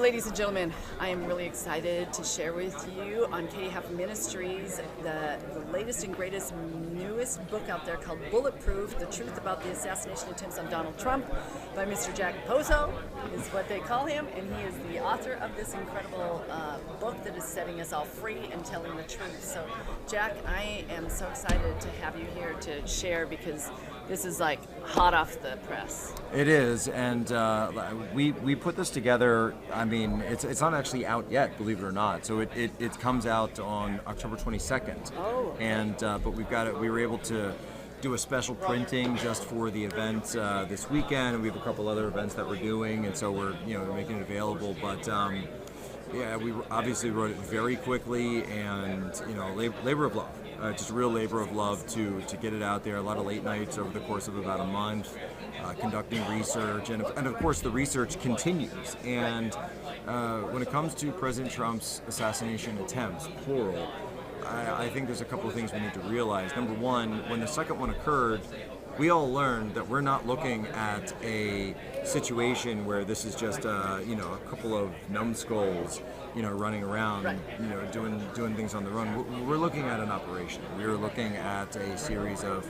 ladies and gentlemen, I am really excited to share with you on Katie Huff Ministries the latest and greatest, newest book out there called Bulletproof, The Truth About the Assassination Attempts on Donald Trump by Mr. Jack Poso, is what they call him, and he is the author of this incredible book that is setting us all free and telling the truth. So, Jack, I am so excited to have you here to share because this is like hot off the press. It is, and we put this together. I mean, it's not actually out yet, believe it or not. So it comes out on October 22nd. Oh. And but we've got it. We were able to do a special printing just for the event this weekend. We have a couple other events that we're doing, and so we're making it available. But yeah, we obviously wrote it very quickly, and labor of love. Just a real labor of love to get it out there. A lot of late nights over the course of about a month, conducting research, and of course the research continues. And when it comes to President Trump's assassination attempts, plural, I think there's a couple of things we need to realize. Number one, when the second one occurred, we all learned that we're not looking at a situation where this is just a couple of numbskulls running around, right. doing things on their own. We're looking at an operation. We're looking at a series of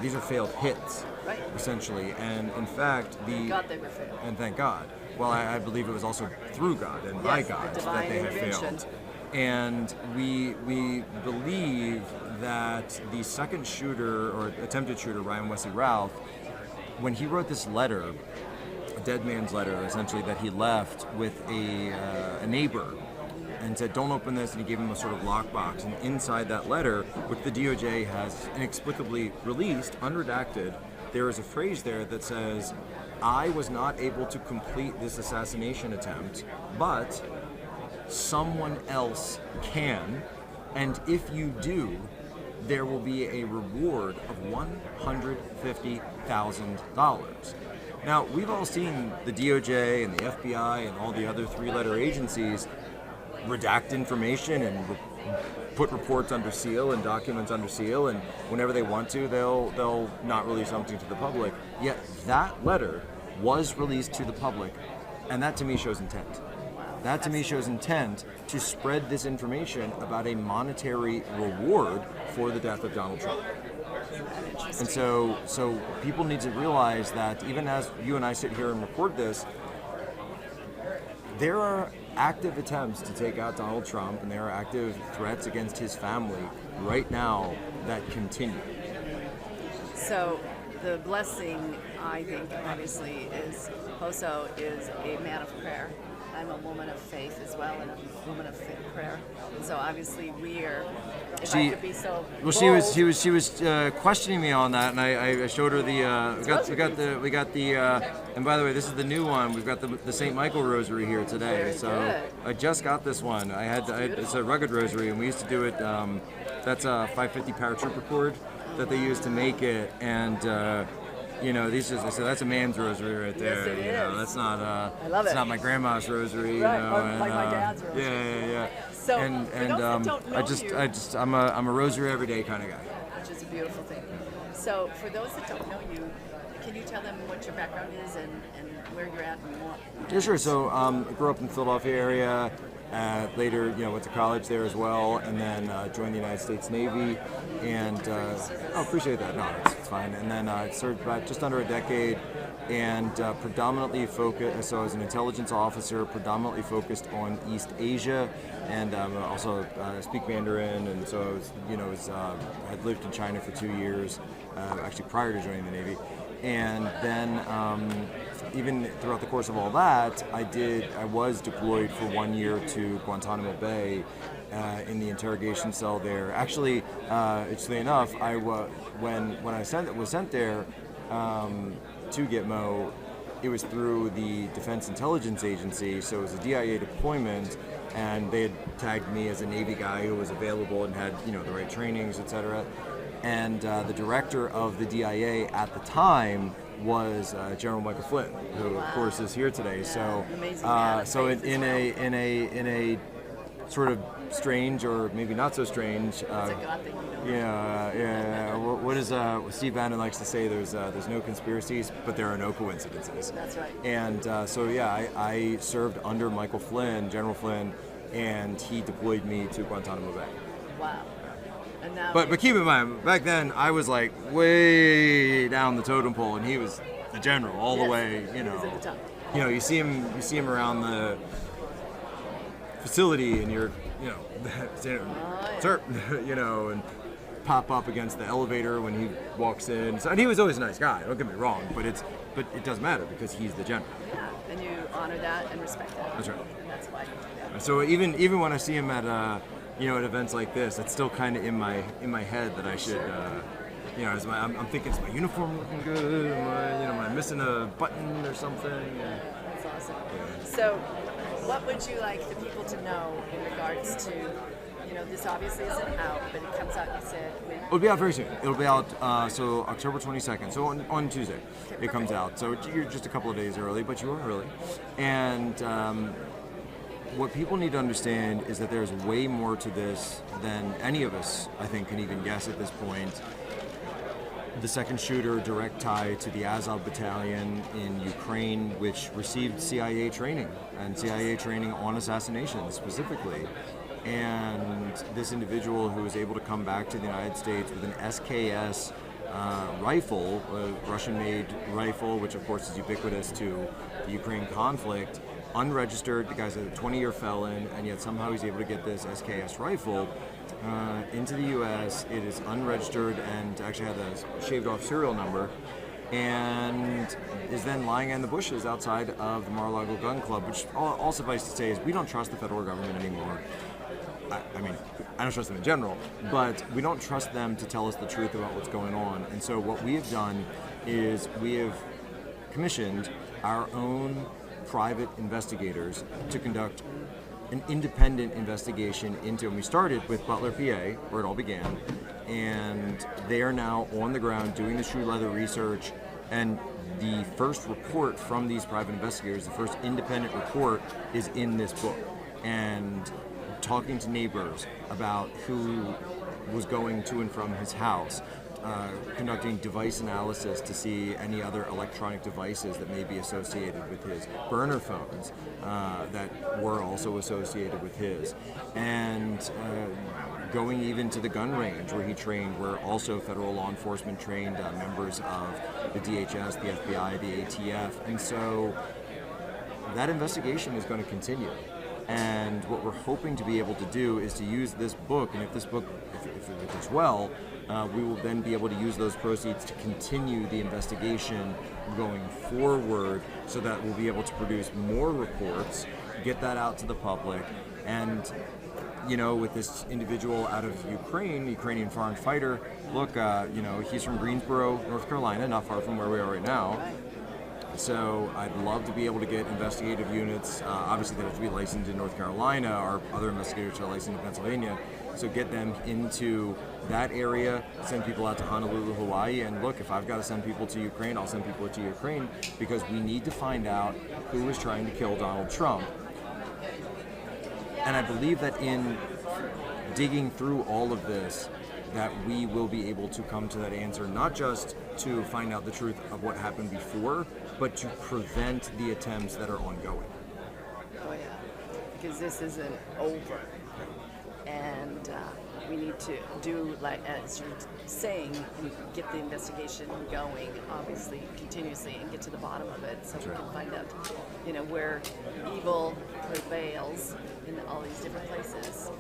these are failed hits, right. essentially. And in fact, thank God they were failed. And thank God. Well, I believe it was also through God and by God that they had failed. And we believe that the second shooter or attempted shooter, Ryan Wesley Routh, when he wrote this letter, a dead man's letter, essentially, that he left with a neighbor and said, don't open this, and he gave him a sort of lockbox. And inside that letter, which the DOJ has inexplicably released, unredacted, there is a phrase there that says, I was not able to complete this assassination attempt, but someone else can, and if you do, there will be a reward of $150,000. Now, we've all seen the DOJ and the FBI and all the other three-letter agencies redact information and put reports under seal and documents under seal, and whenever they want to, they'll not release something to the public. Yet that letter was released to the public, and that to me shows intent. That to me shows intent to spread this information about a monetary reward for the death of Donald Trump. And so people need to realize that even as you and I sit here and record this, there are active attempts to take out Donald Trump, and there are active threats against his family right now that continue. So the blessing, I think, obviously, is Poso is a man of prayer. I'm a woman of faith as well, and a woman of prayer. And so obviously we are. If I could be so bold. She was questioning me on that, and I showed her the we got the and by the way, this is the new one. We've got the St. Michael Rosary here today. Very so good. I just got this one. It's a rugged rosary, and we used to do it. That's a 550 paratrooper cord that they use to make it, and. These just, so that's a man's rosary right there. Yes, it is. That's not I love it's it. not my grandma's rosary. Right, And, like my dad's rosary. Yeah. So and for those that don't know I'm a rosary every day kind of guy. Which is a beautiful thing. So for those that don't know you, can you tell them what your background is and where you're at and what? Yeah, sure. So I grew up in the Philadelphia area. Later, went to college there as well, and then joined the United States Navy. And appreciate that. No, it's fine. And then served about just under a decade, and predominantly focused. So I was an intelligence officer, predominantly focused on East Asia, and also speak Mandarin. And so I was, had lived in China for 2 years, actually prior to joining the Navy. And then even throughout the course of all that, I was deployed for 1 year to Guantanamo Bay in the interrogation cell there. Actually, interestingly enough, when I was sent there to Gitmo, it was through the Defense Intelligence Agency, so it was a DIA deployment, and they had tagged me as a Navy guy who was available and had the right trainings, etc. And the director of the DIA at the time was General Michael Flynn, who of course is here today. Yeah, so in a sort of strange, or maybe not so strange. It's a God thing, Yeah. What is Steve Bannon likes to say? There's no conspiracies, but there are no coincidences. That's right. And I served under Michael Flynn, General Flynn, and he deployed me to Guantanamo Bay. Wow. And now But keep in mind, back then I was like way down the totem pole, and he was the general all the way. he was at the top. You see him around the facility, and you're, sir, and pop up against the elevator when he walks in. So, and he was always a nice guy. Don't get me wrong, but it doesn't matter because he's the general. Yeah, and you honor that and respect that. That's right. And that's why. Yeah. So even when I see him at at events like this, it's still kind of in my head that I should. I'm thinking, is my uniform looking good? Am I missing a button or something? That's awesome. So, what would you like the people to know in regards to, this obviously isn't out, but it comes out, you said, when? It'll be out very soon. It'll be out, so October 22nd, so on Tuesday it comes out. So you're just a couple of days early, but you are early. And what people need to understand is that there's way more to this than any of us, I think, can even guess at this point. The second shooter, direct tie to the Azov battalion in Ukraine, which received CIA training on assassination specifically. And this individual who was able to come back to the United States with an SKS rifle, a Russian-made rifle, which of course is ubiquitous to the Ukraine conflict, unregistered. The guy's a 20-year felon, and yet somehow he's able to get this SKS rifle into the U.S. It is unregistered and actually had a shaved-off serial number, and is then lying in the bushes outside of the Mar-a-Lago Gun Club, which all suffice to say is we don't trust the federal government anymore. I mean, I don't trust them in general, but we don't trust them to tell us the truth about what's going on. And so what we have done is we have commissioned our own private investigators to conduct an independent investigation into, and we started with Butler, PA, where it all began, and they are now on the ground doing the shoe leather research, and the first report from these private investigators, the first independent report, is in this book. And talking to neighbors about who was going to and from his house, conducting device analysis to see any other electronic devices that may be associated with his, burner phones that were also associated with his, and going even to the gun range where he trained, where also federal law enforcement trained members of the DHS, the FBI, the ATF, and so that investigation is going to continue. And what we're hoping to be able to do is to use this book, and if this book, if it does well, we will then be able to use those proceeds to continue the investigation going forward, so that we'll be able to produce more reports, get that out to the public, and with this individual out of Ukrainian foreign fighter, look, he's from Greensboro, North Carolina, not far from where we are right now. So I'd love to be able to get investigative units. Obviously, they have to be licensed in North Carolina. Our other investigators are licensed in Pennsylvania. So get them into that area, send people out to Honolulu, Hawaii. And look, if I've got to send people to Ukraine, I'll send people to Ukraine, because we need to find out who is trying to kill Donald Trump. And I believe that in digging through all of this, that we will be able to come to that answer, not just to find out the truth of what happened before, but to prevent the attempts that are ongoing. Oh yeah, because this isn't over. And we need to do, like as you're saying, and get the investigation going, obviously, continuously, and get to the bottom of it, so we can find out, where evil prevails in all these different places.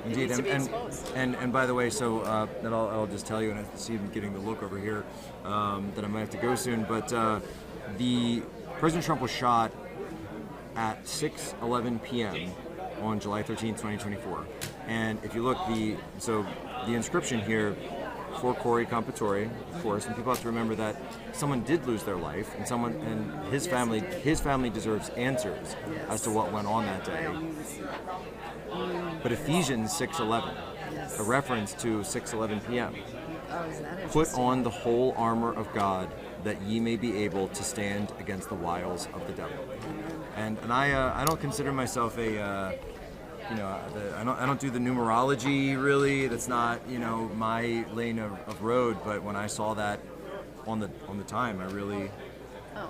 Indeed, it needs to be exposed. And by the way, so that I'll just tell you, and I see him getting the look over here, that I might have to go soon, but the President Trump was shot at 6:11 p.m. on July 13th, 2024. And if you look, the inscription here, for Corey Compatore, of course, and people have to remember that someone did lose their life, and his family deserves answers as to what went on that day. But Ephesians 6:11, a reference to 6:11 p.m. Put on the whole armor of God, that ye may be able to stand against the wiles of the devil. And I don't consider myself a I don't do the numerology really. That's not my lane of road. But when I saw that on the time, I really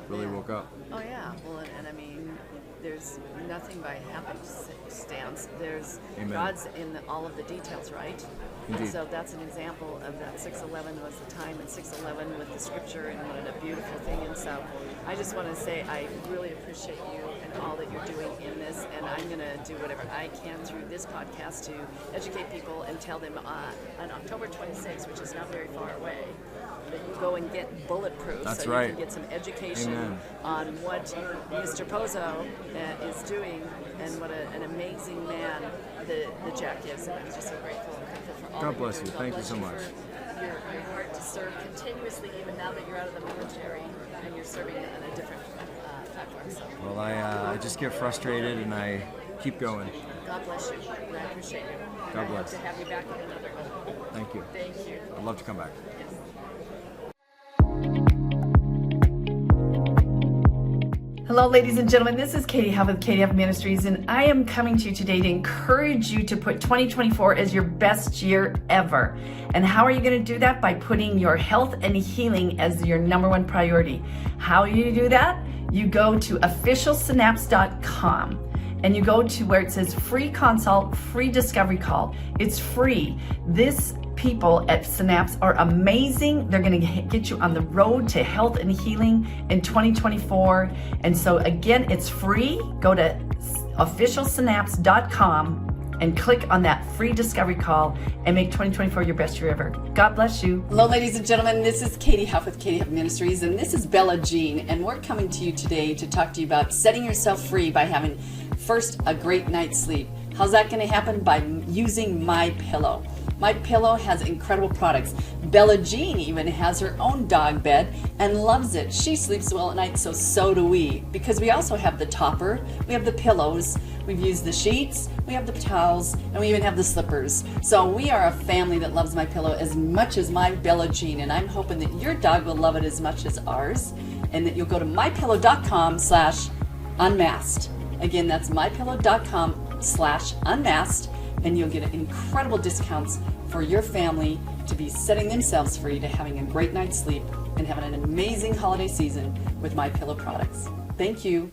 woke up. Oh yeah. Well, and I mean, there's nothing by happenstance. There's Amen. God's in all of the details, right? Indeed. And so that's an example of that. 6:11 was the time, and 6:11 with the scripture, and what a beautiful thing. And so I just want to say I really appreciate you and all that you're doing in this, and I'm going to do whatever I can through this podcast to educate people and tell them on October 26th, which is not very far away, that you go and get Bulletproof. That's so right. You can get some education Amen. on what Mr. Pozo is doing and what an amazing man the Jack is. And I'm just so grateful and thankful for all God that bless you're you. doing. Thank God you so bless much. For your heart to serve continuously, even now that you're out of the military and you're serving on a different platform. So Well, I just get frustrated and I keep going. God bless you. And I appreciate you. God I hope bless. to have you back on another one. Thank you. Thank you. I'd love to come back. Yes. Hello, ladies and gentlemen. This is Katie Huff with Katie Huff Ministries, and I am coming to you today to encourage you to put 2024 as your best year ever. And how are you going to do that? By putting your health and healing as your number one priority. How do you do that? You go to officialsynapse.com. And you go to where it says free consult, free discovery call. It's free. This people at Synapse are amazing. They're going to get you on the road to health and healing in 2024. And so again, it's free. Go to officialsynapse.com and click on that free discovery call and make 2024 your best year ever. God bless you. Hello, ladies and gentlemen. This is Katie Huff with Katie Huff Ministries, and this is Bella Jean, and we're coming to you today to talk to you about setting yourself free by having first a great night's sleep. How's that going to happen? By using MyPillow. MyPillow has incredible products. Bella Jean even has her own dog bed and loves it. She sleeps well at night, so do we. Because we also have the topper, we have the pillows, we've used the sheets, we have the towels, and we even have the slippers. So we are a family that loves MyPillow as much as my Bella Jean, and I'm hoping that your dog will love it as much as ours, and that you'll go to mypillow.com/unmasked. Again, that's mypillow.com/unmasked, and you'll get incredible discounts for your family to be setting themselves free to having a great night's sleep and having an amazing holiday season with MyPillow products. Thank you.